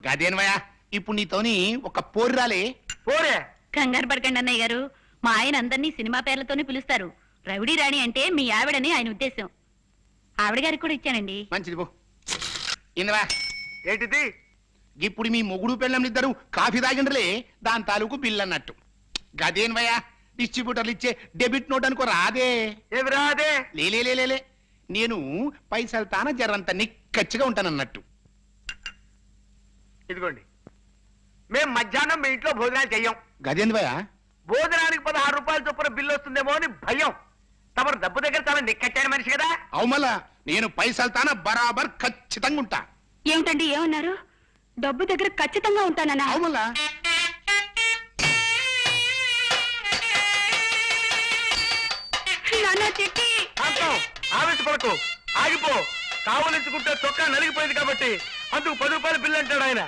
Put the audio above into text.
గదేనవయ్యా ఇప్పుడు నీతోని ఒక పోరు రాలే. పోరే కంగారు పడకండి అన్నయ్య గారు, మా ఆయన అందరినీ సినిమా పేర్లతోనే పిలుస్తారు. రౌడీ రాణి అంటే మీ ఆవిడని ఆయన ఉద్దేశం. ఆవిడ గారికి కూడా ఇచ్చానండి. మంచిది పో. ఇందవా ఏంటిది? ఇప్పుడు మీ మొగుడు పెళ్ళంలిద్దరు కాఫీ తాగిండ్రలే, దాని తాలూకు బిల్ అన్నట్టు. గదేనవయ్యా డిస్ట్రిబ్యూటర్లు ఇచ్చే డెబిట్ నోట్ అనుకో రాదే. ఏమి రాదే? లేలే నేను పైసలు తాన జరంత నిక్కచ్చిగా ఉంటానన్నట్టు. ఇదిగోండి, మేము మధ్యాహ్నం మీ ఇంట్లో భోజనాలు చెయ్యం. గదేంద్వయ్యా భోజనానికి 16 రూపాయల చొప్పున బిల్లు వస్తుందేమో అని భయం. తమరు డబ్బు దగ్గర చాలా నిక్కచ్చాడు మనిషి కదా. అవుమలా నేను పైసలు తాన బరాబర్ ఖచ్చితంగా ఉంటా. ఏమిటండి ఏమన్నారు? డబ్బు దగ్గర ఖచ్చితంగా ఉంటానన్నా? అవుమలా ఆవేశపడకు, ఆగిపో. కావలించుకుంటే చొక్కా నలిగిపోయింది కాబట్టి అందుకు 10 రూపాయల బిల్లు అంటాడు ఆయన.